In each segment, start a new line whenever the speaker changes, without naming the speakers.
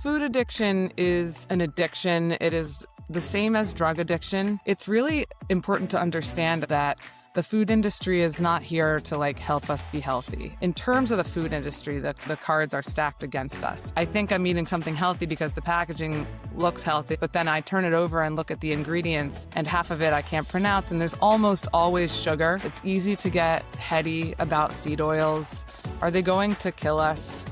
Food addiction is an addiction. It is the same as drug addiction. It's really important to understand that the food industry is not here to help us be healthy. In terms of the food industry, the cards are stacked against us. I think I'm eating something healthy because the packaging looks healthy, but then I turn it over and look at the ingredients, and half of it I can't pronounce, and there's almost always sugar. It's easy to get heady about seed oils. Are they going to kill us?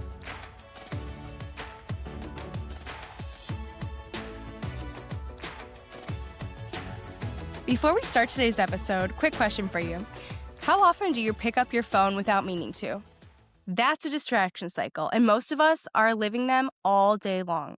Before we start today's episode, quick question for you. How often do you pick up your phone without meaning to? That's a distraction cycle, and most of us are living them all day long.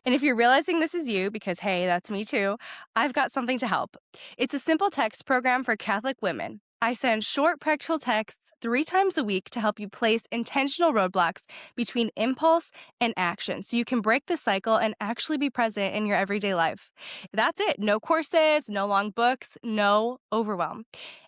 And if you're realizing this is you, because hey, that's me too, I've got something to help. It's a simple text program for Catholic women. I send short, practical texts 3 times a week to help you place intentional roadblocks between impulse and action so you can break the cycle and actually be present in your everyday life. That's it. No courses, no long books, no overwhelm.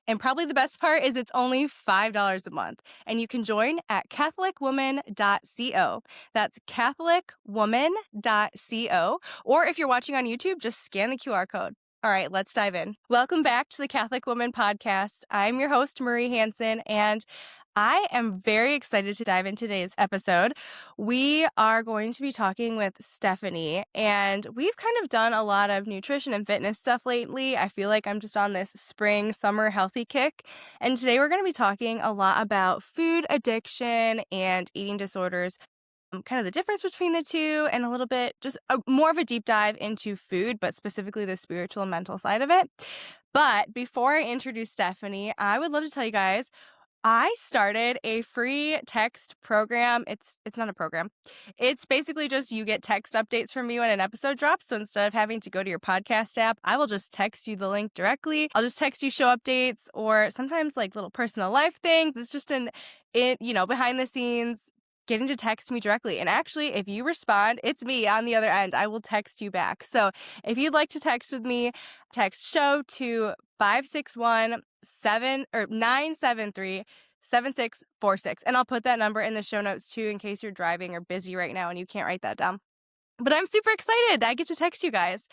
And probably the best part is it's only $5 a month. And you can join at catholicwoman.co. That's catholicwoman.co. Or if you're watching on YouTube, just scan the QR code. All right, let's dive in. Welcome back to the Catholic Woman Podcast. I'm your host, Marie Hanson, and I am very excited to dive into today's episode. We are going to be talking with Stephanie, and we've kind of done a lot of nutrition and fitness stuff lately. I feel like I'm just on this spring, summer healthy kick. And today we're going to be talking a lot about food addiction and eating disorders. Kind of the difference between the two, and a little bit just more of a deep dive into food, but specifically the spiritual and mental side of it. But before I introduce Stephanie, I would love to tell you guys, I started a free text program. It's not a program. It's basically just you get text updates from me when an episode drops. So instead of having to go to your podcast app, I will just text you the link directly. I'll just text you show updates or sometimes little personal life things. It's just behind the scenes, getting to text me directly. And actually, if you respond, it's me on the other end. I will text you back. So if you'd like to text with me, text show to 973-7646. And I'll put that number in the show notes too, in case you're driving or busy right now and you can't write that down. But I'm super excited. I get to text you guys.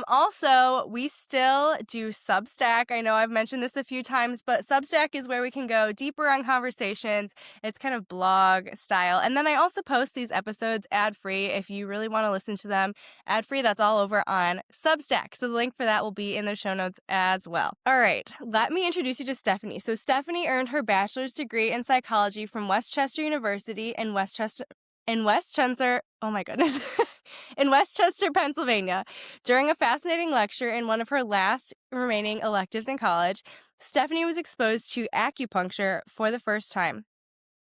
Also, we still do Substack. I know I've mentioned this a few times, but Substack is where we can go deeper on conversations. It's kind of blog style. And then I also post these episodes ad-free if you really want to listen to them ad-free. That's all over on Substack. So the link for that will be in the show notes as well. All right, let me introduce you to Stephanie. So Stephanie earned her bachelor's degree in psychology from Westchester University in Westchester, oh my goodness, in Westchester, Pennsylvania. During a fascinating lecture in one of her last remaining electives in college, Stephanie was exposed to acupuncture for the first time.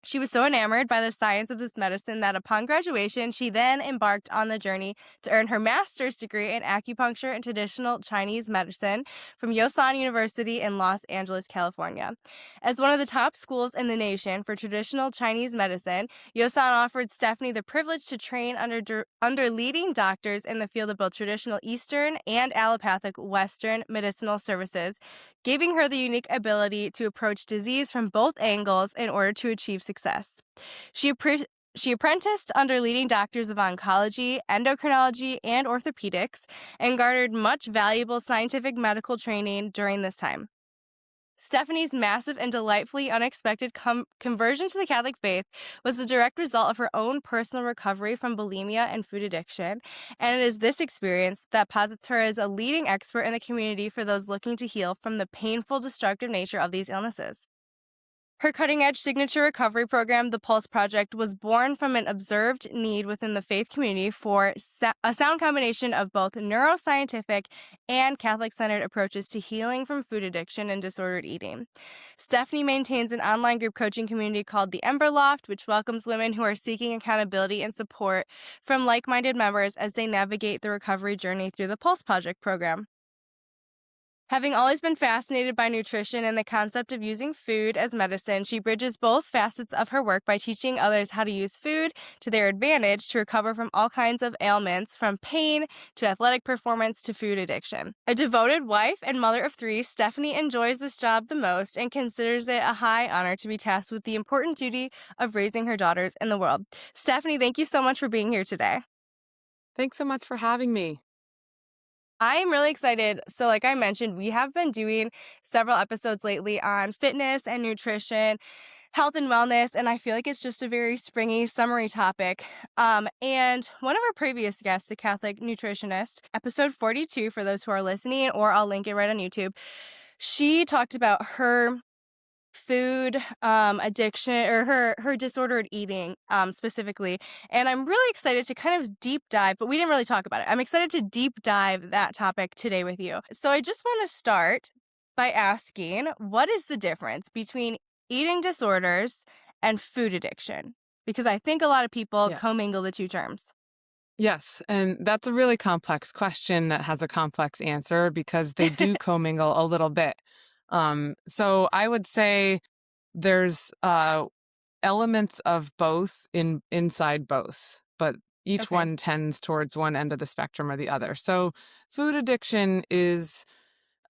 She was so enamored by the science of this medicine that upon graduation, she then embarked on the journey to earn her master's degree in acupuncture and traditional Chinese medicine from Hanson University in Los Angeles, California. As one of the top schools in the nation for traditional Chinese medicine, Hanson offered Stephanie the privilege to train under leading doctors in the field of both traditional Eastern and allopathic Western medicinal services, giving her the unique ability to approach disease from both angles in order to achieve success. She apprenticed under leading doctors of oncology, endocrinology, and orthopedics, and garnered much valuable scientific medical training during this time. Stephanie's massive and delightfully unexpected conversion to the Catholic faith was the direct result of her own personal recovery from bulimia and food addiction, and it is this experience that posits her as a leading expert in the community for those looking to heal from the painful, destructive nature of these illnesses. Her cutting-edge signature recovery program, the Pulse Project, was born from an observed need within the faith community for a sound combination of both neuroscientific and Catholic-centered approaches to healing from food addiction and disordered eating. Stephanie maintains an online group coaching community called the Ember Loft, which welcomes women who are seeking accountability and support from like-minded members as they navigate the recovery journey through the Pulse Project program. Having always been fascinated by nutrition and the concept of using food as medicine, she bridges both facets of her work by teaching others how to use food to their advantage to recover from all kinds of ailments, from pain to athletic performance to food addiction. A devoted wife and mother of 3, Stephanie enjoys this job the most and considers it a high honor to be tasked with the important duty of raising her daughters in the world. Stephanie, thank you so much for being here today.
Thanks so much for having me.
I am really excited. So, like I mentioned, we have been doing several episodes lately on fitness and nutrition, health and wellness, and I feel like it's just a very springy, summery topic. And one of our previous guests, a Catholic nutritionist, episode 42 for those who are listening, or I'll link it right on YouTube, she talked about her food addiction, or her disordered eating specifically, and I'm really excited to kind of deep dive, but we didn't really talk about it. I'm excited to deep dive that topic today with you. So I just want to start by asking, what is the difference between eating disorders and food addiction? Because I think a lot of people
Yeah.
commingle the two terms.
Yes, and that's a really complex question that has a complex answer because they do commingle a little bit. So I would say there's elements of both inside both, but each
Okay.
one tends towards one end of the spectrum or the other. So food addiction is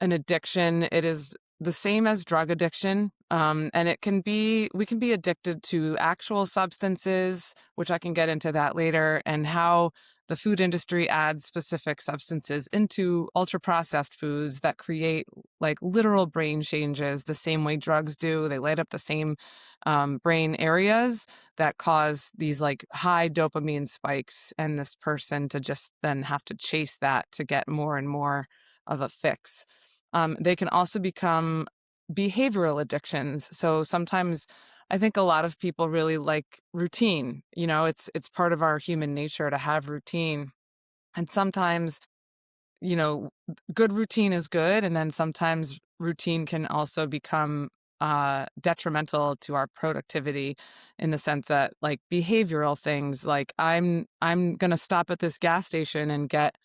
an addiction. It is the same as drug addiction. And we can be addicted to actual substances, which I can get into that later, and how the food industry adds specific substances into ultra processed foods that create like literal brain changes the same way drugs do. They light up the same brain areas that cause these like high dopamine spikes, and this person to just then have to chase that to get more and more of a fix. They can also become behavioral addictions. So sometimes I think a lot of people really like routine. You know, it's part of our human nature to have routine. And sometimes, you know, good routine is good, and then sometimes routine can also become detrimental to our productivity in the sense that like behavioral things like I'm going to stop at this gas station and get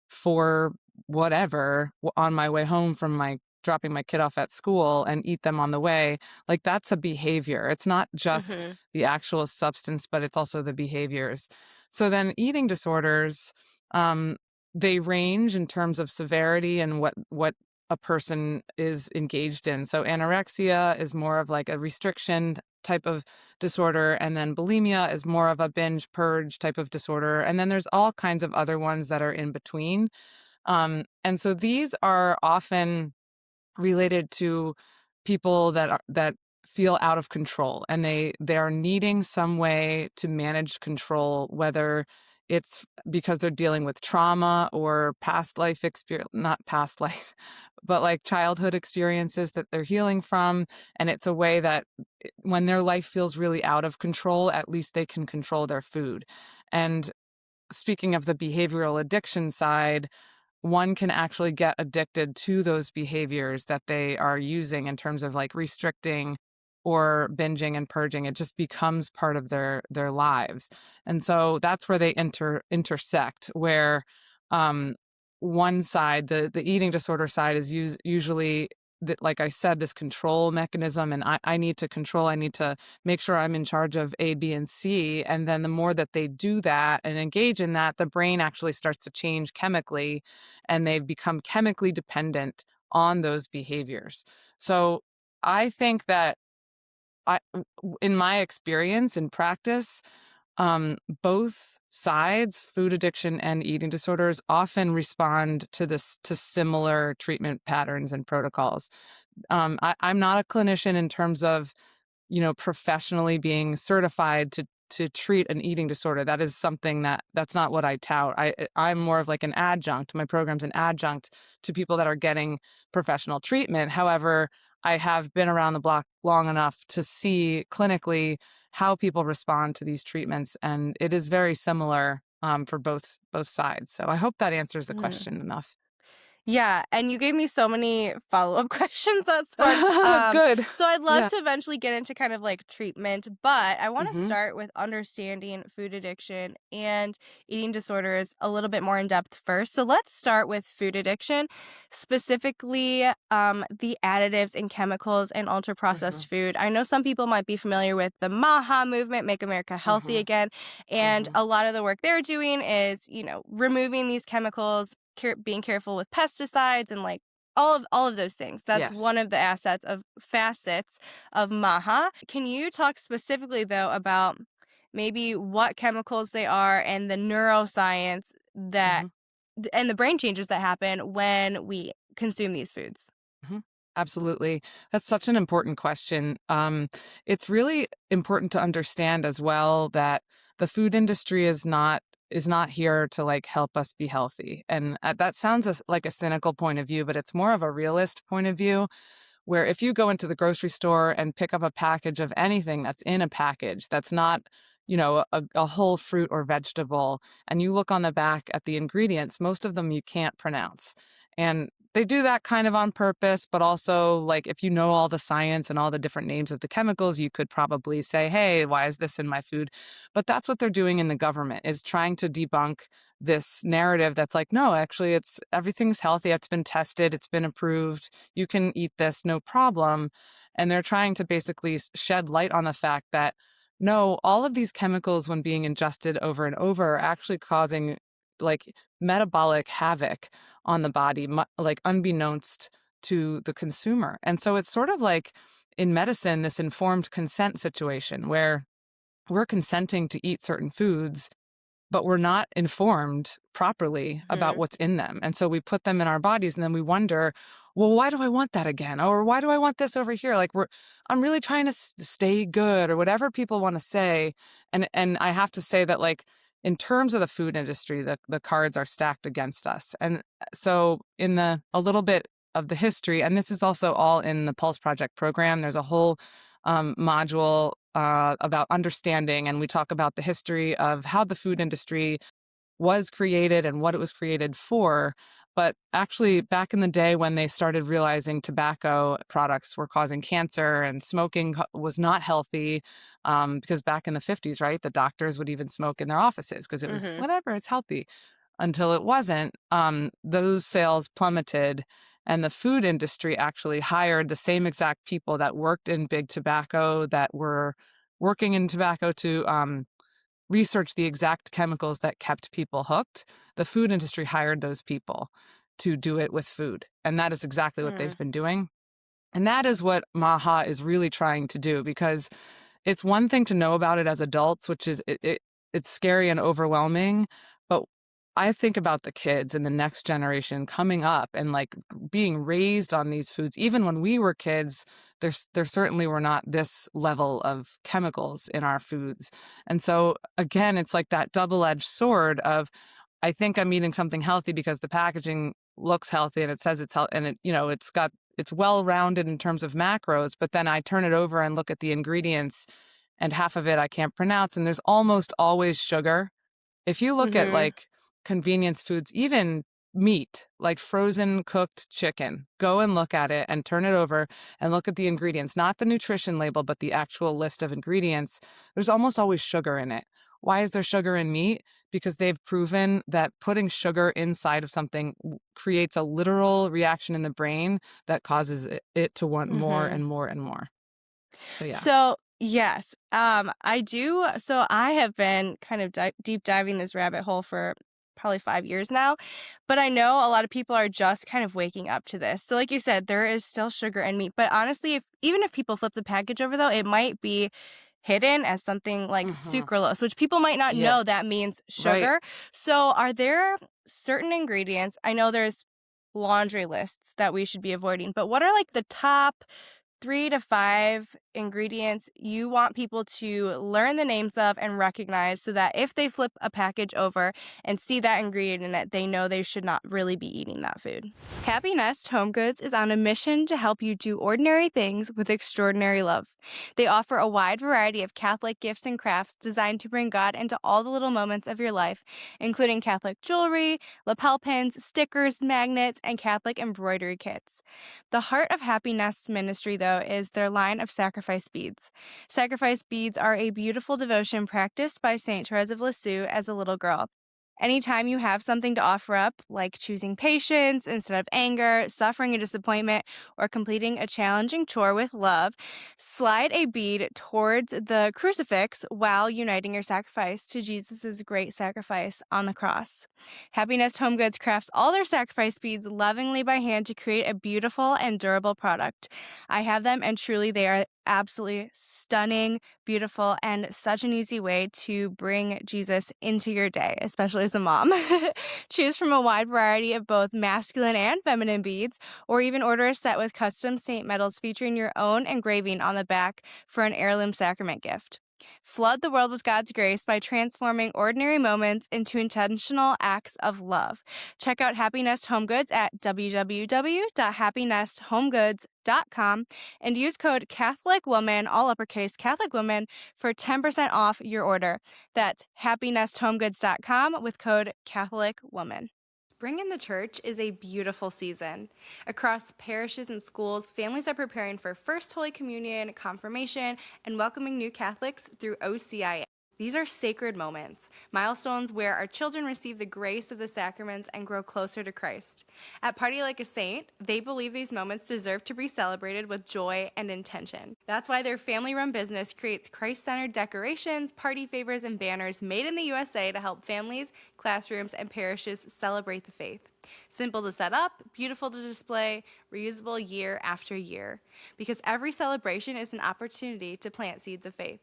for whatever on my way home from my dropping my kid off at school and eat them on the way. Like that's a behavior. It's not just
Mm-hmm.
the actual substance, but it's also the behaviors. So then eating disorders, um, they range in terms of severity and what a person is engaged in. So anorexia is more of like a restriction type of disorder, and then bulimia is more of a binge purge type of disorder, and then there's all kinds of other ones that are in between. And so these are often related to people that feel out of control, and they are needing some way to manage control, whether it's because they're dealing with trauma or past life experience, not past life, but like childhood experiences that they're healing from. And it's a way that when their life feels really out of control, at least they can control their food. And speaking of the behavioral addiction side, one can actually get addicted to those behaviors that they are using in terms of like restricting or binging and purging. It just becomes part of their lives. And so that's where they intersect, where um, one side, the eating disorder side, is usually that, like I said, this control mechanism, and I need to control, I need to make sure I'm in charge of A, B, and C. And then the more that they do that and engage in that, the brain actually starts to change chemically, and they become chemically dependent on those behaviors. So I think that in my experience in practice, both sides, food addiction and eating disorders, often respond to similar treatment patterns and protocols. I'm not a clinician in terms of, you know, professionally being certified to treat an eating disorder. That is something that's not what I tout. I'm more of like an adjunct. My program's an adjunct to people that are getting professional treatment. However, I have been around the block long enough to see clinically how people respond to these treatments, and it is very similar for both sides. So I hope that answers the question enough.
Yeah, and you gave me so many follow-up questions that sparked.
Good.
So I'd love
Yeah.
to eventually get into kind of like treatment, but I want to
Hmm.
start with understanding food addiction and eating disorders a little bit more in depth first. So let's start with food addiction, specifically the additives and chemicals in ultra
Hmm.
processed food. I know some people might be familiar with the MAHA movement, Make America Healthy
Hmm.
Again, and
Hmm.
a lot of the work they're doing is, removing these chemicals, being careful with pesticides, and like all of those things. That's
Yes.
one of the facets of MAHA. Can you talk specifically though about maybe what chemicals they are and the neuroscience that
Hmm.
and the brain changes that happen when we consume these foods.
Hmm. Absolutely. That's such an important question. It's really important to understand as well that the food industry is not here to like help us be healthy. And that sounds like a cynical point of view, but it's more of a realist point of view where if you go into the grocery store and pick up a package of anything that's in a package that's not, a whole fruit or vegetable, and you look on the back at the ingredients, most of them you can't pronounce. And they do that kind of on purpose, but also, like, if you know all the science and all the different names of the chemicals, you could probably say, hey, why is this in my food? But that's what they're doing in the government, is trying to debunk this narrative that's like, no, actually, everything's healthy. It's been tested. It's been approved. You can eat this, no problem. And they're trying to basically shed light on the fact that no, all of these chemicals, when being ingested over and over, are actually causing like metabolic havoc on the body, like unbeknownst to the consumer. And so it's sort of like in medicine, this informed consent situation where we're consenting to eat certain foods, but we're not informed properly about
Mhm.
what's in them. And so we put them in our bodies and then we wonder, well, why do I want that again? Or why do I want this over here? Like I'm really trying to stay good or whatever people want to say. And I have to say that like in terms of the food industry, the cards are stacked against us. And so a little bit of the history, and this is also all in the Pulse Project program, there's a whole module about understanding, and we talk about the history of how the food industry was created and what it was created for. But actually, back in the day when they started realizing tobacco products were causing cancer and smoking was not healthy, because back in the 50s, right, the doctors would even smoke in their offices because it was
Mhm.
whatever, it's healthy until it wasn't. Those sales plummeted, and the food industry actually hired the same exact people that worked in big tobacco, that were working in tobacco, to research the exact chemicals that kept people hooked. The food industry hired those people to do it with food. And that is exactly what
Mm.
they've been doing. And that is what MAHA is really trying to do, because it's one thing to know about it as adults, which is it's scary and overwhelming. But I think about the kids and the next generation coming up and like being raised on these foods. Even when we were kids, there certainly were not this level of chemicals in our foods. And so again, it's like that double-edged sword of, I think I'm eating something healthy because the packaging looks healthy and it says it's healthy, and it's well-rounded in terms of macros, but then I turn it over and look at the ingredients and half of it I can't pronounce, and there's almost always sugar. If you look at
Mhm.
like convenience foods, even meat, like frozen cooked chicken, go and look at it and turn it over and look at the ingredients, not the nutrition label, but the actual list of ingredients. There's almost always sugar in it. Why is there sugar in meat? Because they've proven that putting sugar inside of something creates a literal reaction in the brain that causes it to want more
Mhm.
and more and more. So yeah.
So, yes, I do. So, I have been kind of deep diving this rabbit hole for probably 5 years now, but I know a lot of people are just kind of waking up to this. So, like you said, there is still sugar in meat, but honestly, if people flip the package over, though, it might be hidden as something like
Hmm.
sucralose, which people might not
Yeah.
know that means
Right.
sugar. So, are there certain ingredients? I know there's laundry lists that we should be avoiding, but what are like the top 3 to 5 ingredients you want people to learn the names of and recognize so that if they flip a package over and see that ingredient in it, they know they should not really be eating that food? Happy Nest Home Goods is on a mission to help you do ordinary things with extraordinary love. They offer a wide variety of Catholic gifts and crafts designed to bring God into all the little moments of your life, including Catholic jewelry, lapel pins, stickers, magnets, and Catholic embroidery kits. The heart of Happy Nest's ministry, though, is their line of sacrifice beads. Sacrifice beads are a beautiful devotion practiced by St. Therese of Lisieux as a little girl. Anytime you have something to offer up, like choosing patience instead of anger, suffering a disappointment, or completing a challenging chore with love, slide a bead towards the crucifix while uniting your sacrifice to Jesus' great sacrifice on the cross. Happiness Home Goods crafts all their sacrifice beads lovingly by hand to create a beautiful and durable product. I have them, and truly they are absolutely stunning, beautiful, and such an easy way to bring Jesus into your day, especially as a mom. Choose from a wide variety of both masculine and feminine beads, or even order a set with custom saint medals featuring your own engraving on the back for an heirloom sacrament gift. Flood the world with God's grace by transforming ordinary moments into intentional acts of love. Check out Happy Nest Home Goods at www.happynestHomeGoods.com and use code CatholicWoman, all uppercase Catholic Woman, for 10% off your order. That's happynestHomeGoods.com with code CatholicWoman. Spring in the church is a beautiful season. Across parishes and schools, families are preparing for First Holy Communion, confirmation, and welcoming new Catholics through OCIA. These are sacred moments, milestones where our children receive the grace of the sacraments and grow closer to Christ. At Party Like a Saint, they believe these moments deserve to be celebrated with joy and intention. That's why their family-run business creates Christ-centered decorations, party favors, and banners made in the USA to help families, classrooms, and parishes celebrate the faith. Simple to set up, beautiful to display, reusable year after year. Because every celebration is an opportunity to plant seeds of faith.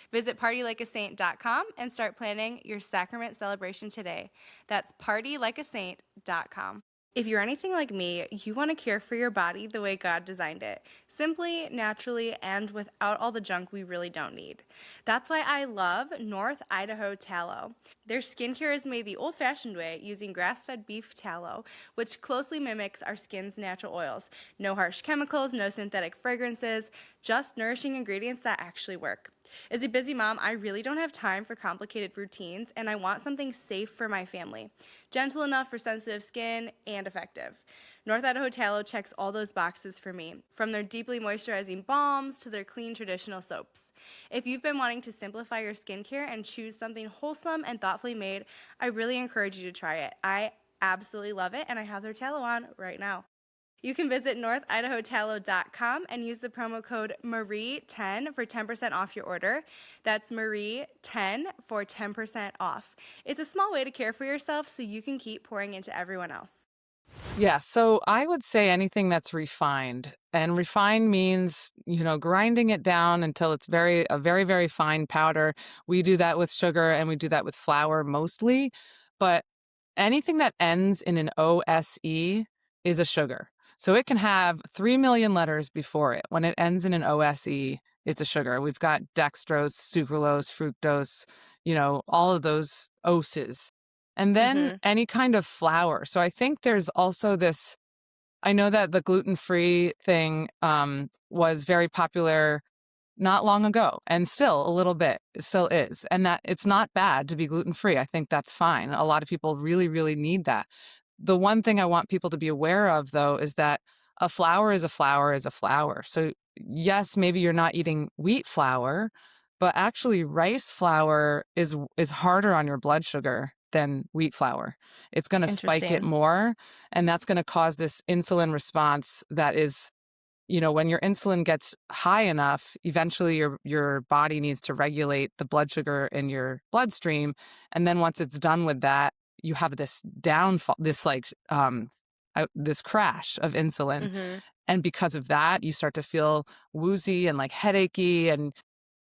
Visit partylikeasaint.com and start planning your sacrament celebration today. That's partylikeasaint.com. If you're anything like me, you want to care for your body the way God designed it, simply, naturally, and without all the junk we really don't need. That's why I love North Idaho Tallow. Their skincare is made the old-fashioned way using grass-fed beef tallow, which closely mimics our skin's natural oils. No harsh chemicals, no synthetic fragrances, just nourishing ingredients that actually work. As a busy mom, I really don't have time for complicated routines, and I want something safe for my family. Gentle enough for sensitive skin and effective. North Idaho Tallow checks all those boxes for me, from their deeply moisturizing balms to their clean traditional soaps. If you've been wanting to simplify your skincare and choose something wholesome and thoughtfully made, I really encourage you to try it. I absolutely love it, and I have their tallow on right now. You can visit northidahotallow.com and use the promo code MARIE10 for 10% off your order. That's MARIE10 for 10% off. It's a small way to care for yourself so you can keep pouring into everyone else.
Yeah, so I would say anything that's refined. And refined means, grinding it down until it's a very, very fine powder. We do that with sugar and we do that with flour mostly. But anything that ends in an OSE is a sugar. So it can have 3 million letters before it. When it ends in an OSE, it's a sugar. We've got dextrose, sucralose, fructose, all of those oses. And then any kind of flour. So I think there's also this, I know that the gluten-free thing was very popular not long ago, and still a little bit, it still is. And that it's not bad to be gluten-free. I think that's fine. A lot of people really, really need that. The one thing I want people to be aware of, though, is that a flour is a flour is a flour. So yes, maybe you're not eating wheat flour, but actually rice flour is harder on your blood sugar than wheat flour. It's going to spike it more, and that's going to cause this insulin response that is, when your insulin gets high enough, eventually your body needs to regulate the blood sugar in your bloodstream. And then once it's done with that, you have this downfall, this this crash of insulin. And because of that, you start to feel woozy and like headachy. And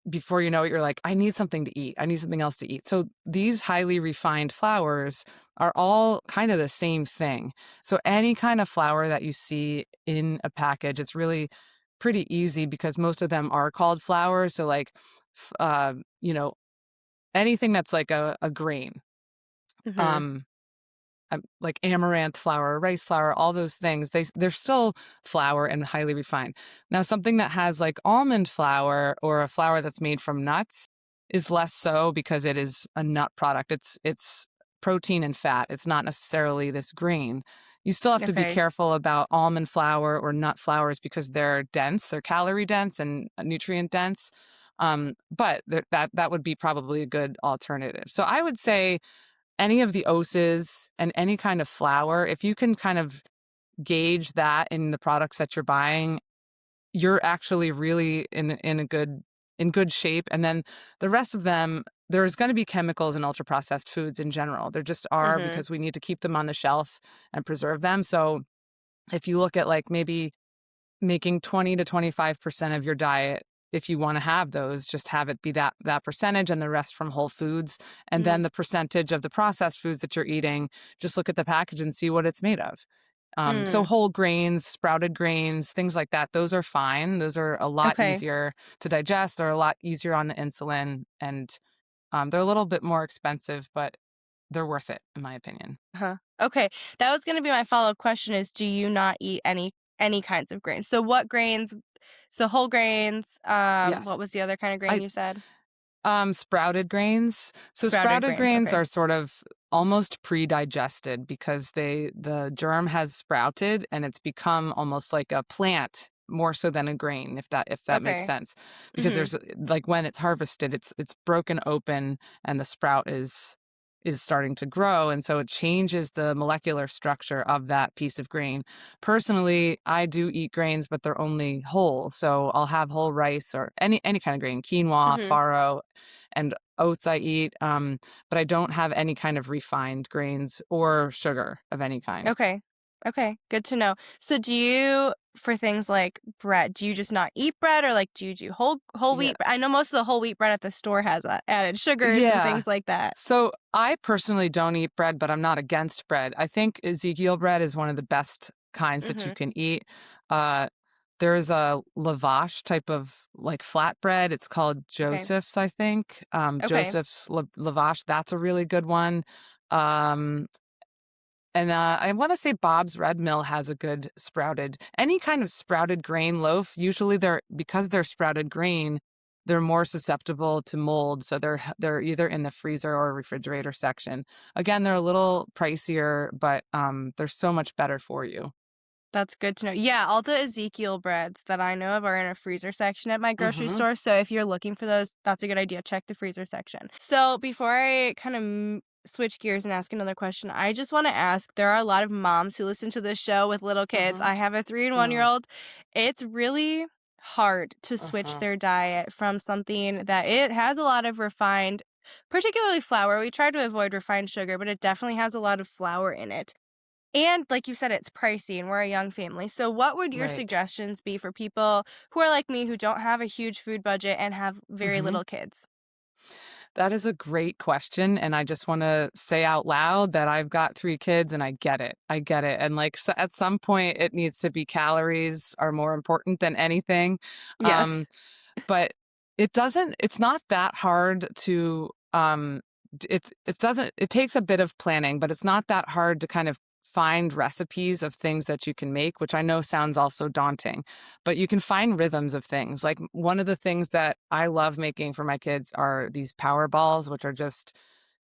before you know it, you're like, I need something to eat. I need something else to eat. So these highly refined flours are all kind of the same thing. So any kind of flour that you see in a package, it's really pretty easy because most of them are called flour. So like, anything that's like a grain, like amaranth flour, rice flour, all those things, they're still flour and highly refined. Now, something that has like almond flour or a flour that's made from nuts is less so because it is a nut product. It's protein and fat. It's not necessarily this grain. You still have to be careful about almond flour or nut flours because they're dense, they're calorie dense and nutrient dense. But that would be probably a good alternative. So I would say any of the oses and any kind of flour, if you can kind of gauge that in the products that you're buying, you're actually really in good shape. And then the rest of them, there's going to be chemicals in ultra processed foods in general. There just are because we need to keep them on the shelf and preserve them. So if you look at like maybe making 20 to 25% of your diet if you want to have those, just have it be that percentage and the rest from whole foods. And then the percentage of the processed foods that you're eating, just look at the package and see what it's made of. So whole grains, sprouted grains, things like that, those are fine. Those are a lot
Okay.
easier to digest. They're a lot easier on the insulin, and they're a little bit more expensive, but they're worth it, in my opinion.
Okay. That was going to be my follow-up question is, do you not eat any kinds of grains? So what grains? So whole grains,
Yes.
what was the other kind of grain you said?
Sprouted grains. So
Sprouted
sprouted
grains,
grains
okay.
are sort of almost pre-digested because the germ has sprouted and it's become almost like a plant more so than a grain, if that makes
Okay.
sense. Because there's like when it's harvested, it's broken open and the sprout is starting to grow, and so it changes the molecular structure of that piece of grain. Personally, I do eat grains, but they're only whole. So I'll have whole rice or any kind of grain, quinoa, farro, and oats I eat. But I don't have any kind of refined grains or sugar of any kind.
Okay. Okay, good to know. So do you, for things like bread, do you just not eat bread, or like do you do whole
Yeah.
wheat? I know most of the whole wheat bread at the store has added sugars and
Yeah.
things like that.
So I personally don't eat bread, but I'm not against bread. I think Ezekiel bread is one of the best kinds that you can eat. Uh, there's a lavash type of like flatbread. It's called
Okay.
Joseph's, I think.
Okay.
Joseph's lavash. That's a really good one. Um, and I want to say Bob's Red Mill has a good sprouted, any kind of sprouted grain loaf. Usually because they're sprouted grain, they're more susceptible to mold. So they're either in the freezer or refrigerator section. Again, they're a little pricier, but they're so much better for you.
That's good to know. Yeah, all the Ezekiel breads that I know of are in a freezer section at my grocery
Mm-hmm.
store. So if you're looking for those, that's a good idea. Check the freezer section. So before I kind of switch gears and ask another question, I just want to ask, there are a lot of moms who listen to this show with little kids.
Mm-hmm.
I have a 3 and 1-year-old. It's really hard to switch
Uh-huh.
their diet from something that it has a lot of refined, particularly flour. We try to avoid refined sugar, but it definitely has a lot of flour in it. And like you said, it's pricey and we're a young family. So what would your
Right.
suggestions be for people who are like me, who don't have a huge food budget and have very
Mm-hmm.
little kids?
That is a great question. And I just want to say out loud that I've got 3 kids and I get it. I get it. And like at some point, it needs to be calories are more important than anything.
Yes.
Um, but it's not that hard to, it takes a bit of planning, but it's not that hard to kind of find recipes of things that you can make, which I know sounds also daunting, but you can find rhythms of things. Like one of the things that I love making for my kids are these power balls, which are just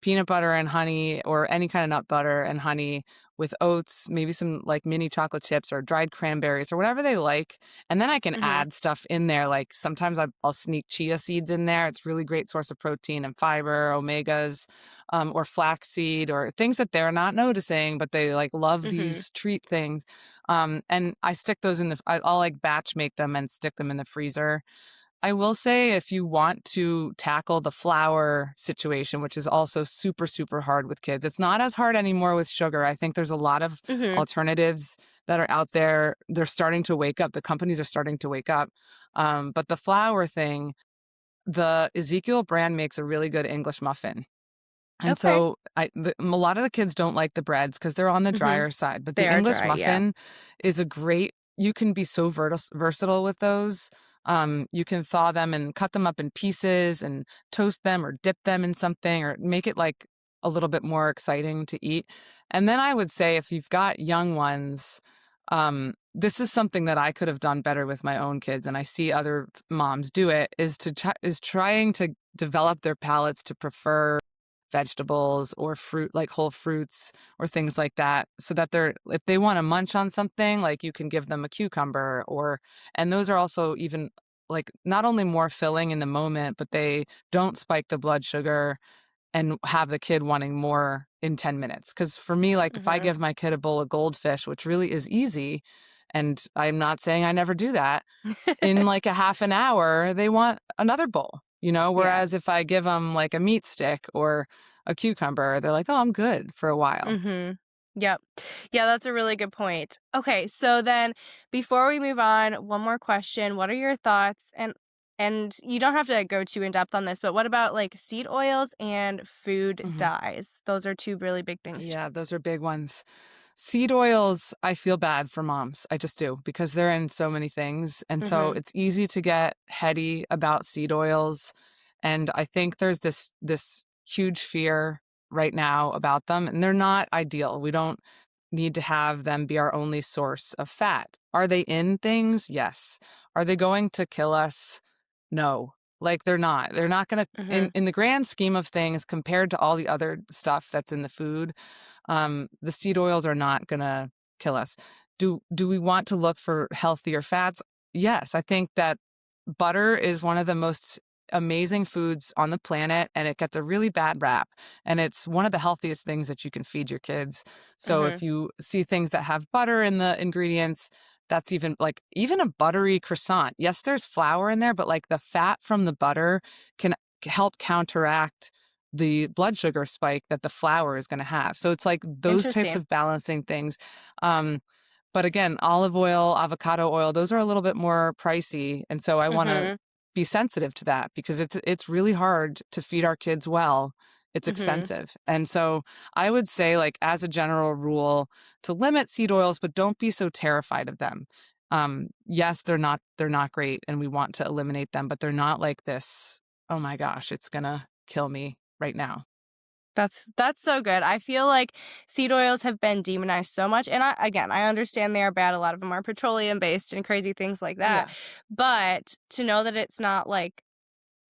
peanut butter and honey or any kind of nut butter and honey with oats, maybe some like mini chocolate chips or dried cranberries or whatever they like. And then I can
Mhm.
add stuff in there. Like sometimes I'll sneak chia seeds in there. It's a really great source of protein and fiber, omegas, or flaxseed or things that they're not noticing, but they like love
Mhm.
these treat things. And I stick those I'll like batch make them and stick them in the freezer. I will say if you want to tackle the flour situation, which is also super, super hard with kids, it's not as hard anymore with sugar. I think there's a lot of
Mhm.
alternatives that are out there. They're starting to wake up. The companies are starting to wake up. But the flour thing, the Ezekiel brand makes a really good English muffin. And
Okay.
so a lot of the kids don't like the breads because they're on the
Mhm.
drier side. But
They
the
are
English
dry, yeah.
muffin is you can be so versatile with those. You can thaw them and cut them up in pieces and toast them or dip them in something or make it like a little bit more exciting to eat. And then I would say if you've got young ones, this is something that I could have done better with my own kids, and I see other moms do it, is trying to develop their palates to prefer vegetables or fruit, like whole fruits or things like that, so that if they want to munch on something, like you can give them a cucumber and those are also even like not only more filling in the moment, but they don't spike the blood sugar and have the kid wanting more in 10 minutes. Because for me, like if I
Mhm.
give my kid a bowl of goldfish, which really is easy, and I'm not saying I never do that, in like a half an hour, they want another bowl,
Yeah.
Whereas if I give them like a meat stick or a cucumber, they're like, oh, I'm good for a while.
Mhm. Yep. Yeah, that's a really good point. Okay, so then before we move on, one more question. What are your thoughts? And And you don't have to go too in depth on this, but what about like seed oils and food
Mhm.
dyes? Those are two really big things.
Yeah, those are big ones. Seed oils, I feel bad for moms. I just do because they're in so many things. And so
Mhm.
it's easy to get heady about seed oils. And I think there's this huge fear right now about them, and they're not ideal. We don't need to have them be our only source of fat. Are they in things? Yes. Are they going to kill us? No. Like they're not. They're not going to
Mhm.
in the grand scheme of things compared to all the other stuff that's in the food, the seed oils are not going to kill us. Do we want to look for healthier fats? Yes, I think that butter is one of the most amazing foods on the planet, and it gets a really bad rap. And it's one of the healthiest things that you can feed your kids. So if
Mhm.
you see things that have butter in the ingredients, that's even a buttery croissant. Yes, there's flour in there, but like the fat from the butter can help counteract the blood sugar spike that the flour is going to have. So it's like those types
Interesting.
of balancing things. Um, but again, olive oil, avocado oil, those are a little bit more pricey. And so I want to
Mhm.
be sensitive to that because it's really hard to feed our kids well. It's
Mhm.
expensive. And so I would say, like, as a general rule, to limit seed oils, but don't be so terrified of them. Yes, they're not great and we want to eliminate them, but they're not like this, oh my gosh, it's gonna kill me right now.
That's so good. I feel like seed oils have been demonized so much, and I understand they are bad. A lot of them are petroleum based and crazy things like that.
Yeah.
But to know that it's not like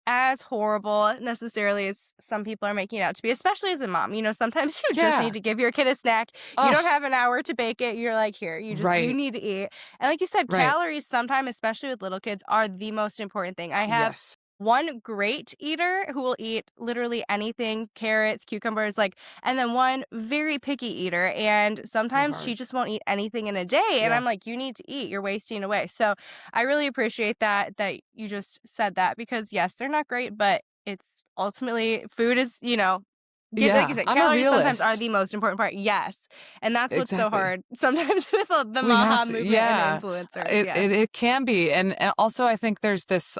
as horrible necessarily as some people are making it out to be, especially as a mom. Sometimes you just need
Yeah.
to give your kid a snack. You don't
Oh,
have an hour to bake it. You're like, here, you
right,
need to eat. And like you said,
right.
calories sometimes, especially with little kids, are the most important thing. I have
Yes.
one great eater who will eat literally anything, carrots, cucumbers, like, and then one very picky eater. And
So
sometimes she
hard.
just won't eat anything in a day. And
Yeah.
I'm like, you need to eat. You're wasting away. So I really appreciate that you just said that because yes, they're not great, but it's ultimately food is, like you
Yeah.
said,
I'm a
calories sometimes are
realist.
the most important part. Yes. And that's what's so
Exactly.
hard sometimes with the
We have
Maha
to.
movement and the
Yeah.
influencers.
It
Yes.
it, it can be. And also I think there's this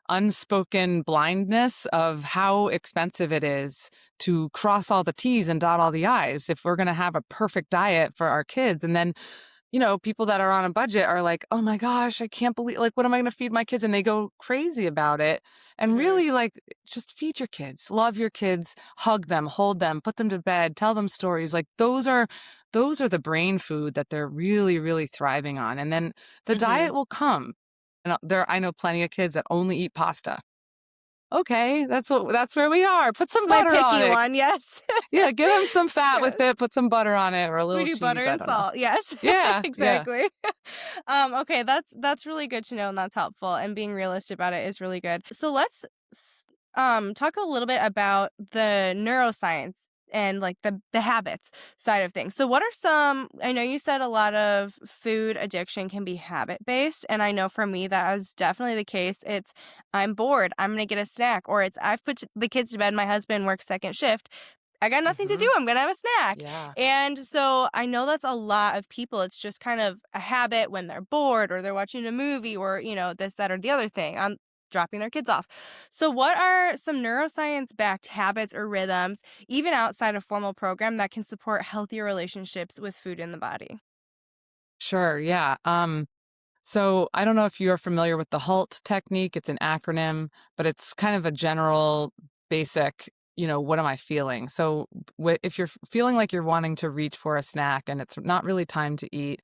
unspoken blindness of how expensive it is to cross all the T's and dot all the I's if we're going to have a perfect diet for our kids. And then, people that are on a budget are like, oh my gosh, I can't believe, like, what am I going to feed my kids? And they go crazy about it. And
Mhm.
really, like, just feed your kids, love your kids, hug them, hold them, put them to bed, tell them stories. Like, those are the brain food that they're really, really thriving on. And then the
Mhm.
diet will come. And I know plenty of kids that only eat pasta. Okay, that's where we are. Put
It's
some
my
butter on
picky
it.
one. Yes.
Yeah, give them some fat with
Yes.
it, put some butter on it or a
We
little
do butter
cheese, I
and
don't know.
salt. Yes.
Yeah, yeah.
Exactly. Okay, that's really good to know and that's helpful and being realistic about it is really good. So let's talk a little bit about the neuroscience and like the habits side of things. So what are some I know you said a lot of food addiction can be habit based and I know for me that was definitely the case. It's I'm bored, I'm going to get a snack or it's I've put the kids to bed, my husband works second shift. I got nothing to
Mhm.
do. I'm going to have a snack.
Yeah.
And so I know that's a lot of people. It's just kind of a habit when they're bored or they're watching a movie or, this, that, or the other thing. I'm dropping their kids off. So, what are some neuroscience backed habits or rhythms, even outside a formal program, that can support healthier relationships with food in the body?
Sure, yeah. So I don't know if you're familiar with the HALT technique. It's an acronym, but it's kind of a general basic, what am I feeling? So if you're feeling like you're wanting to reach for a snack and it's not really time to eat,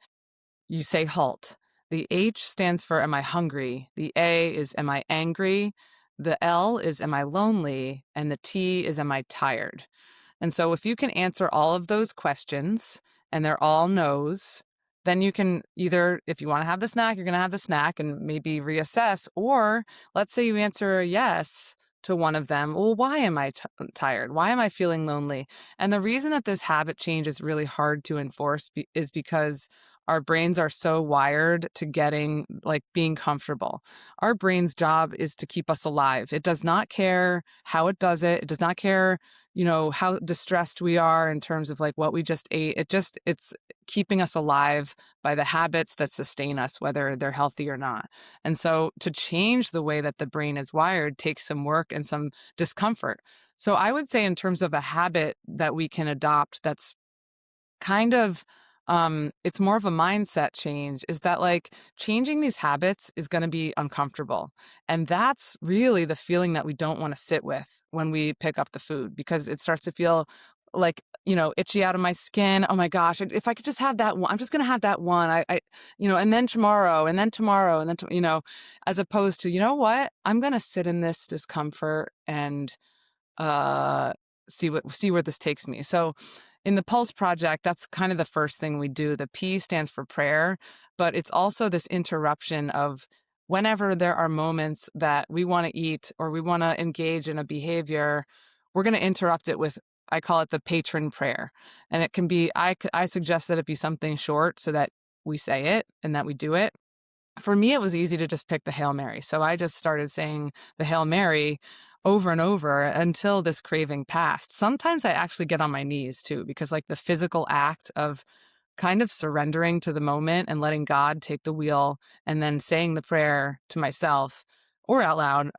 you say HALT. The H stands for am I hungry? The A is am I angry? The L is am I lonely? And the T is am I tired? And so if you can answer all of those questions and they're all no's, then you can either, if you want to have the snack, you're going to have the snack and maybe reassess. Or let's say you answer a yes to one of them. Well, why am I tired? Why am I feeling lonely? And the reason that this habit change is really hard to enforce is because our brains are so wired to being comfortable. Our brain's job is to keep us alive. It does not care how it does it. It does not care, how distressed we are in terms of like what we just ate. It's keeping us alive by the habits that sustain us, whether they're healthy or not. And so to change the way that the brain is wired takes some work and some discomfort. So I would say in terms of a habit that we can adopt that's kind of it's more of a mindset change, is that like changing these habits is going to be uncomfortable. And that's really the feeling that we don't want to sit with when we pick up the food, because it starts to feel like, itchy out of my skin. Oh my gosh, if I could just have that one, I'm just going to have that one. And then tomorrow, and then tomorrow, and then, as opposed to, you know what, I'm going to sit in this discomfort and uh, see where this takes me. So in the Pulse Project, that's kind of the first thing we do. The P stands for prayer, but it's also this interruption of whenever there are moments that we want to eat or we want to engage in a behavior, we're going to interrupt it with, I call it the patron prayer. And it can be, I suggest that it be something short so that we say it and that we do it. For me, it was easy to just pick the Hail Mary. So I just started saying the Hail Mary over and over until this craving passed. Sometimes I actually get on my knees too, because like the physical act of kind of surrendering to the moment and letting God take the wheel and then saying the prayer to myself or out loud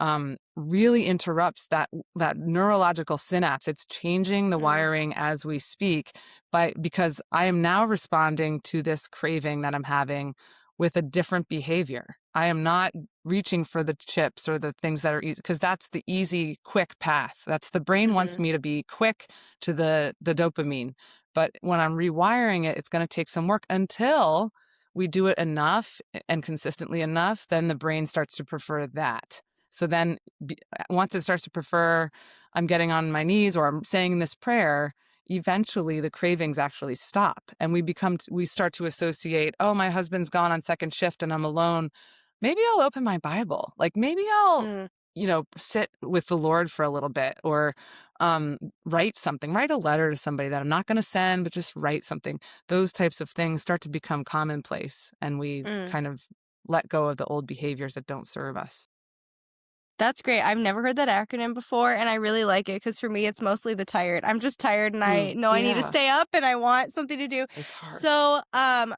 really interrupts that neurological synapse. It's changing the wiring as we speak because I am now responding to this craving that I'm having with a different behavior. I am not reaching for the chips or the things that are easy, because that's the easy, quick path. That's the brain wants me to be quick to the dopamine. But when I'm rewiring it, it's going to take some work until we do it enough and consistently enough, then the brain starts to prefer that. So then once it starts to prefer, I'm getting on my knees or I'm saying this prayer, eventually the cravings actually stop. And we start to associate, oh, my husband's gone on second shift and I'm alone. Maybe I'll open my Bible. Like maybe I'll, sit with the Lord for a little bit, or write a letter to somebody that I'm not going to send, but just write something. Those types of things start to become commonplace, and we kind of let go of the old behaviors that don't serve us.
That's great. I've never heard that acronym before, and I really like it because for me, it's mostly the tired. I'm just tired, and I know I need to stay up, and I want something to do.
It's hard.
So, I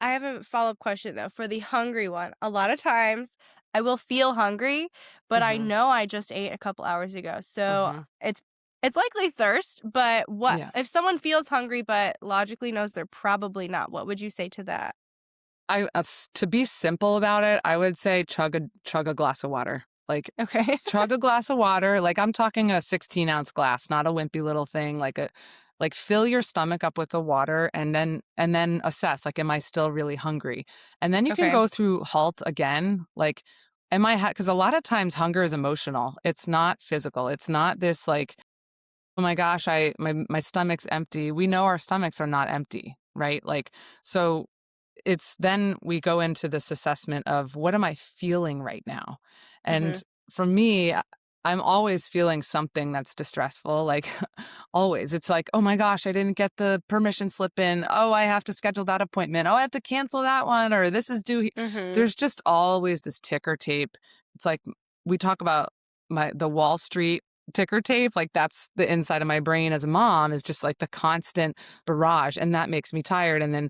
have a follow-up question though for the hungry one. A lot of times, I will feel hungry, but I know I just ate a couple hours ago, so it's likely thirst. But what if someone feels hungry but logically knows they're probably not? What would you say to that?
To be simple about it, I would say chug a glass of water. Like, chug a glass of water. Like, I'm talking a 16-ounce glass, not a wimpy little thing. Like fill your stomach up with the water and then assess, like, am I still really hungry? And then you can go through halt again. Like, because a lot of times hunger is emotional. It's not physical. It's not this like, oh my gosh, my stomach's empty. We know our stomachs are not empty, right? Like, so it's then we go into this assessment of what am I feeling right now? And for me, I'm always feeling something that's distressful, like always. It's like, oh my gosh, I didn't get the permission slip in. Oh, I have to schedule that appointment. Oh, I have to cancel that one, or this is due. There's just always this ticker tape. It's like we talk about the Wall Street ticker tape. Like that's the inside of my brain as a mom, is just like the constant barrage, and that makes me tired. And then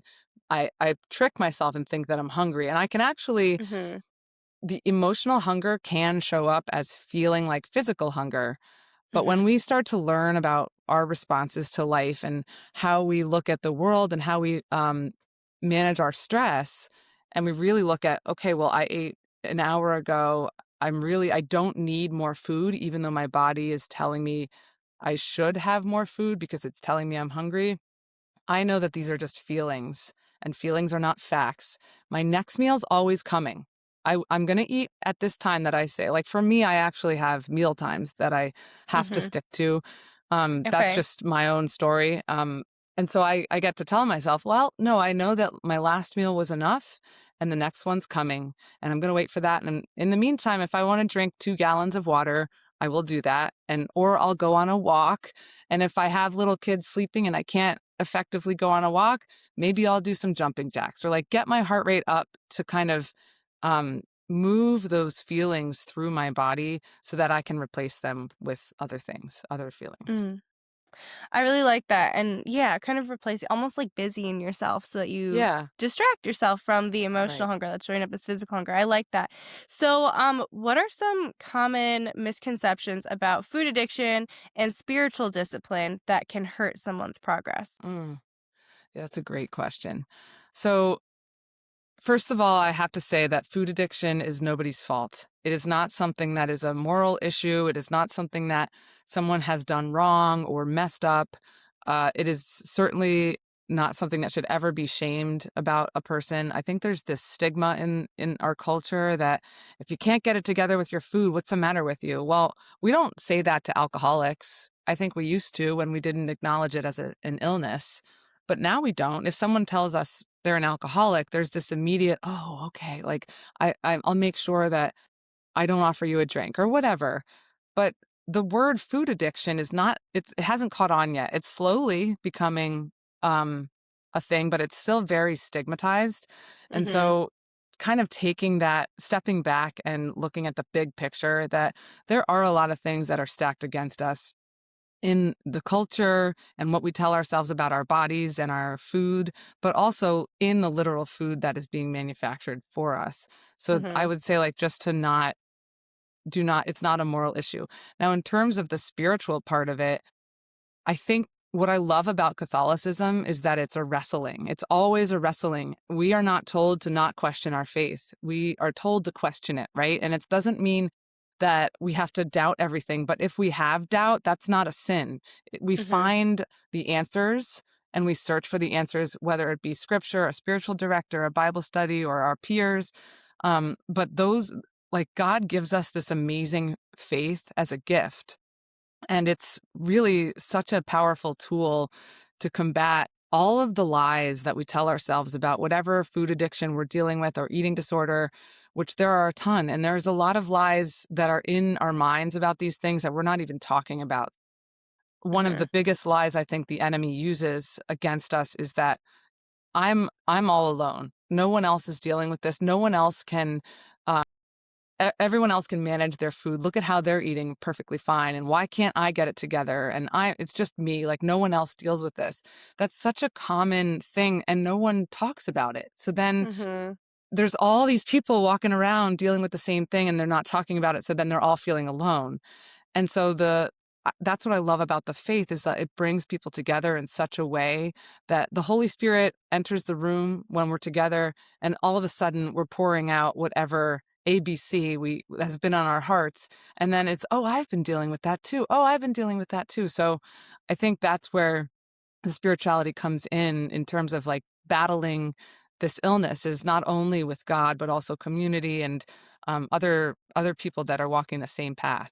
I trick myself and think that I'm hungry, and I can actually the emotional hunger can show up as feeling like physical hunger. But when we start to learn about our responses to life and how we look at the world and how we manage our stress, and we really look at, okay, well, I ate an hour ago. I don't need more food, even though my body is telling me I should have more food because it's telling me I'm hungry. I know that these are just feelings, and feelings are not facts. My next meal's always coming. I'm going to eat at this time that I say. Like for me, I actually have meal times that I have to stick to. That's just my own story. And so I get to tell myself, well, no, I know that my last meal was enough and the next one's coming, and I'm going to wait for that. And in the meantime, if I want to drink 2 gallons of water, I will do that. Or I'll go on a walk. And if I have little kids sleeping and I can't effectively go on a walk, maybe I'll do some jumping jacks or like get my heart rate up to kind of move those feelings through my body so that I can replace them with other things, other feelings.
Mm. I really like that. And yeah, kind of replace it, almost like busying yourself so that you
Yeah,
distract yourself from the emotional
right.
hunger that's showing up as physical hunger. I like that. So, what are some common misconceptions about food addiction and spiritual discipline that can hurt someone's progress?
Mm, yeah, that's a great question. So, first of all, I have to say that food addiction is nobody's fault. It is not something that is a moral issue. It is not something that someone has done wrong or messed up. It is certainly not something that should ever be shamed about a person. I think there's this stigma in our culture that if you can't get it together with your food, what's the matter with you? Well, we don't say that to alcoholics. I think we used to when we didn't acknowledge it as an illness. But now we don't. If someone tells us they're an alcoholic, there's this immediate, oh, okay, like I'll make sure that I don't offer you a drink or whatever. But the word food addiction is not, it hasn't caught on yet. It's slowly becoming a thing, but it's still very stigmatized. And
Mm-hmm.
so kind of taking that, stepping back and looking at the big picture that there are a lot of things that are stacked against us in the culture and what we tell ourselves about our bodies and our food, but also in the literal food that is being manufactured for us. So I
Mm-hmm.
would say, like, just to not, do not, it's not a moral issue. Now, in terms of the spiritual part of it, I think what I love about Catholicism is that it's a wrestling. It's always a wrestling. We are not told to not question our faith. We are told to question it, right? And it doesn't mean that we have to doubt everything, but if we have doubt, that's not a sin. We
Mm-hmm.
find the answers and we search for the answers, whether it be scripture, a spiritual director, a Bible study, or our peers. But those, like, God gives us this amazing faith as a gift, and it's really such a powerful tool to combat all of the lies that we tell ourselves about whatever food addiction we're dealing with or eating disorder, which there are a ton. And there's a lot of lies that are in our minds about these things that we're not even talking about. One of
Mm-hmm.
the biggest lies I think the enemy uses against us is that I'm all alone. No one else is dealing with this. No one else can everyone else can manage their food. Look at how they're eating perfectly fine. And why can't I get it together? And it's just me, like no one else deals with this. That's such a common thing and no one talks about it. So then
Mm-hmm.
there's all these people walking around dealing with the same thing and they're not talking about it. So then they're all feeling alone. And so that's what I love about the faith is that it brings people together in such a way that the Holy Spirit enters the room when we're together, and all of a sudden we're pouring out whatever ABC we has been on our hearts. And then it's, oh, I've been dealing with that too. Oh, I've been dealing with that too. So I think that's where the spirituality comes in terms of like battling this illness is not only with God, but also community and other people that are walking the same path.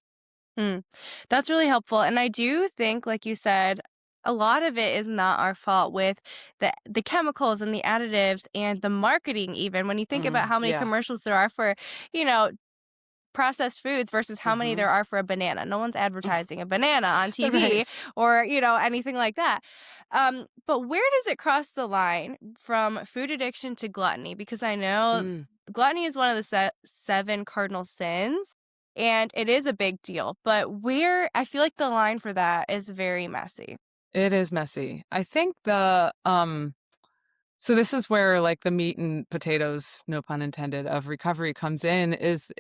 Mm. That's really helpful. And I do think, like you said, a lot of it is not our fault with the chemicals and the additives and the marketing even. When you think about how many
Yeah.
commercials there are for, you know, processed foods versus how many
Hmm.
there are for a banana. No one's advertising a banana on
Right.
TV or, you know, anything like that. But where does it cross the line from food addiction to gluttony? Because I know
Mm.
gluttony is one of the seven cardinal sins, and it is a big deal. But where I feel like the line for that is very messy.
It is messy. I think so this is where like the meat and potatoes, no pun intended, of recovery comes in is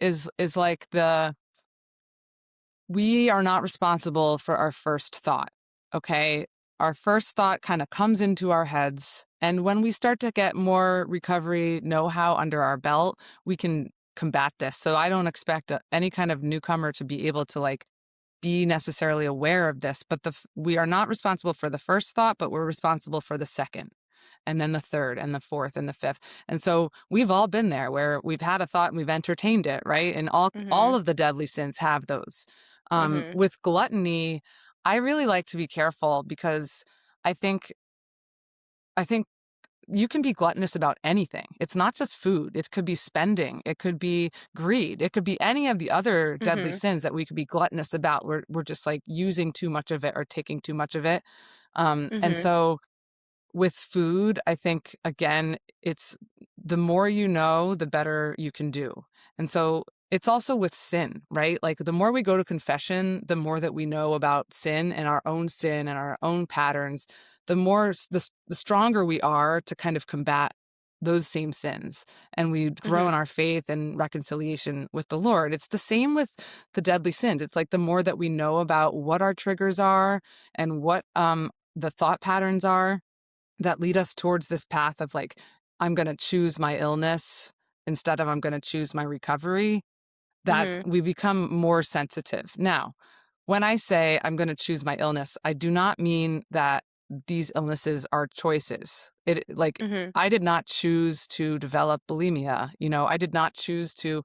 like the we are not responsible for our first thought. Okay? Our first thought kind of comes into our heads, and when we start to get more recovery know-how under our belt, we can combat this. So I don't expect any kind of newcomer to be able to like be necessarily aware of this, but we are not responsible for the first thought, but we're responsible for the second, and then the third, and the fourth, and the fifth. And so we've all been there where we've had a thought and we've entertained it, right? And all
Mhm.
of the deadly sins have those.
Mhm.
With gluttony, I really like to be careful because I think I think you can be gluttonous about anything. It's not just food. It could be spending. It could be greed. It could be any of the other deadly
Mhm.
sins that we could be gluttonous about. We're just like using too much of it or taking too much of it. And
Mhm.
so with food, I think, again, it's the more you know, the better you can do. And so it's also with sin, right? Like the more we go to confession, the more that we know about sin and our own patterns, the more the stronger we are to kind of combat those same sins, and we grow in
Mm-hmm.
our faith and reconciliation with the Lord. It's the same with the deadly sins. It's like the more that we know about what our triggers are and what the thought patterns are that lead us towards this path of like, I'm going to choose my illness instead of I'm going to choose my recovery, that
Mm-hmm.
we become more sensitive. Now, when I say I'm going to choose my illness, I do not mean that these illnesses are choices. It like
Mm-hmm.
I did not choose to develop bulimia. I did not choose to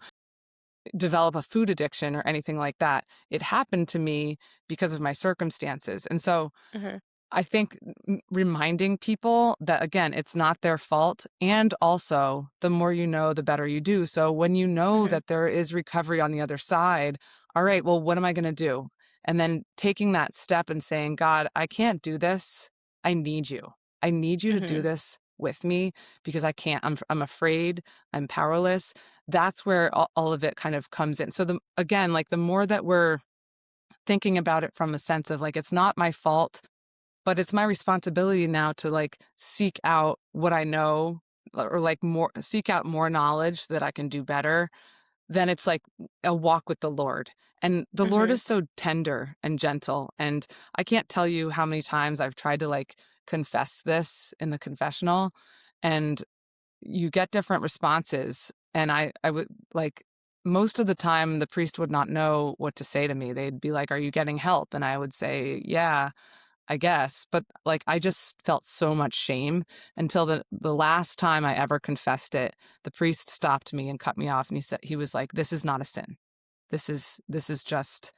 develop a food addiction or anything like that. It happened to me because of my circumstances. And so
Mm-hmm.
I think reminding people that, again, it's not their fault. And also, the more you know, the better you do. So when you know
Mm-hmm.
that there is recovery on the other side, all right, well, what am I going to do? And then taking that step and saying, God, I can't do this. I need you. I need you to do
Mm-hmm.
this with me because I can't. I'm afraid. I'm powerless. That's where all of it kind of comes in. So again, like the more that we're thinking about it from a sense of like, it's not my fault, but it's my responsibility now to like seek out what I know, or like seek out more knowledge so that I can do better. Then it's like a walk with the Lord. And the Lord
Mm-hmm.
is so tender and gentle. And I can't tell you how many times I've tried to like confess this in the confessional, and you get different responses. And I would like, most of the time the priest would not know what to say to me. They'd be like, "Are you getting help?" And I would say, "Yeah, I guess." But like I just felt so much shame until the last time I ever confessed it. The priest stopped me and cut me off, and he was like, "This is not a sin. This is just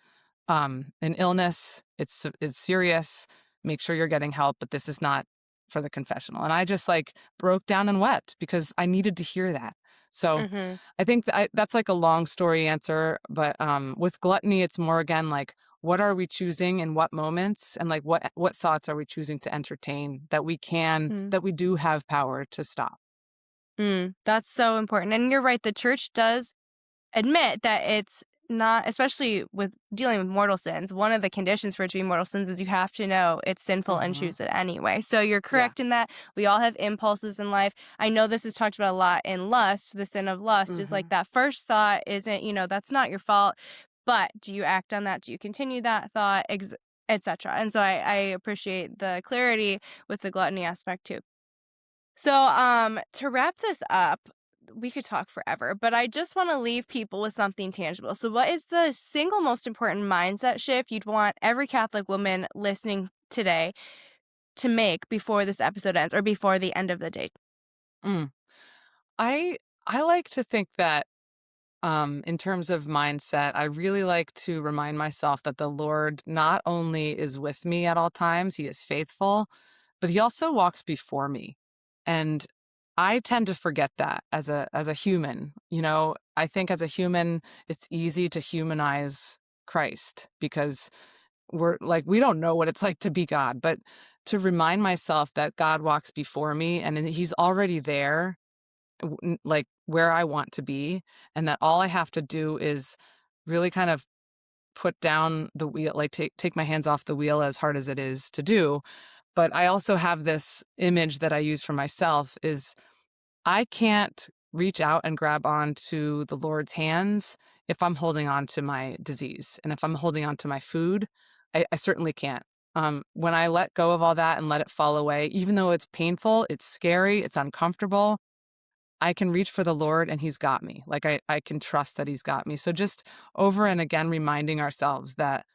an illness. It's serious. Make sure you're getting help, but this is not for the confessional." And I just like broke down and wept because I needed to hear that. So
Mm-hmm.
I think that's like a long story answer, but with gluttony, it's more again like, what are we choosing in what moments, and like what thoughts are we choosing to entertain that we do have power to stop.
That's so important. And you're right. The church does admit that it's not, especially with dealing with mortal sins, one of the conditions for it to be mortal sins is you have to know it's sinful and
Hmm.
choose it anyway. So you're
Yeah.
correct in that. We all have impulses in life. I know this is talked about a lot in lust. The sin of lust is like
Hmm.
that first thought isn't, that's not your fault. But do you act on that? Do you continue that thought, etc.? And so I appreciate the clarity with the gluttony aspect too. So, to wrap this up, we could talk forever, but I just want to leave people with something tangible. So, what is the single most important mindset shift you'd want every Catholic woman listening today to make before this episode ends or before the end of the day?
Mm. I I like to think that in terms of mindset, I really like to remind myself that the Lord not only is with me at all times, he is faithful, but he also walks before me. And I tend to forget that as a human. I think as a human, it's easy to humanize Christ because we don't know what it's like to be God, but to remind myself that God walks before me and he's already there, like where I want to be, and that all I have to do is really kind of put down the wheel, like take my hands off the wheel as hard as it is to do. But I also have this image that I use for myself is I can't reach out and grab onto the Lord's hands if I'm holding on to my disease. And if I'm holding on to my food, I certainly can't. When I let go of all that and let it fall away, even though it's painful, it's scary, it's uncomfortable, I can reach for the Lord and he's got me. Like I can trust that he's got me. So just over and again reminding ourselves that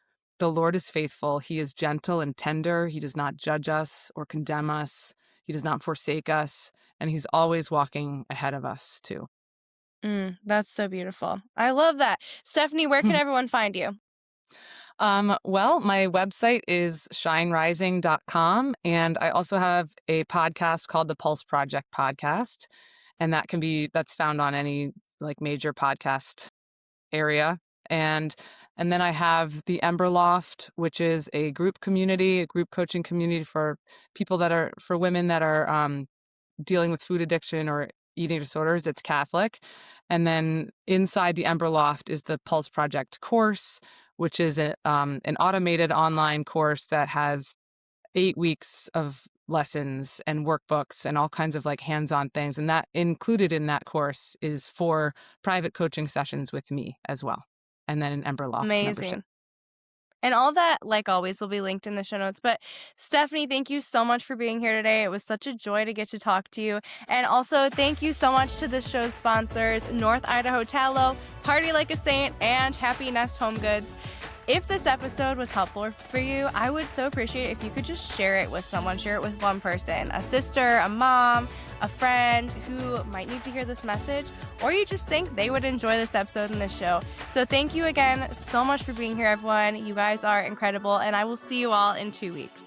the Lord is faithful. He is gentle and tender. He does not judge us or condemn us. He does not forsake us. And he's always walking ahead of us too.
That's so beautiful. I love that. Stephanie, where can everyone find you?
Well, my website is shinerising.com. And I also have a podcast called the Pulse Project Podcast. And that's found on any like major podcast area. And then I have the Ember Loft, which is a group community, a group coaching community for for women that are dealing with food addiction or eating disorders. It's Catholic. And then inside the Ember Loft is the Pulse Project course, which is an automated online course that has 8 weeks of lessons and workbooks and all kinds of like hands-on things. And that included in that course is 4 private coaching sessions with me as well. And then an Ember Loft membership.
Amazing. And all that, like always, will be linked in the show notes. But Stephanie, thank you so much for being here today. It was such a joy to get to talk to you. And also, thank you so much to this show's sponsors, North Idaho Tallow, Party Like a Saint, and Happy Nest Home Goods. If this episode was helpful for you, I would so appreciate it if you could just share it with someone, share it with one person, a sister, a mom, a friend who might need to hear this message, or you just think they would enjoy this episode and this show. So thank you again so much for being here, everyone. You guys are incredible, and I will see you all in 2 weeks.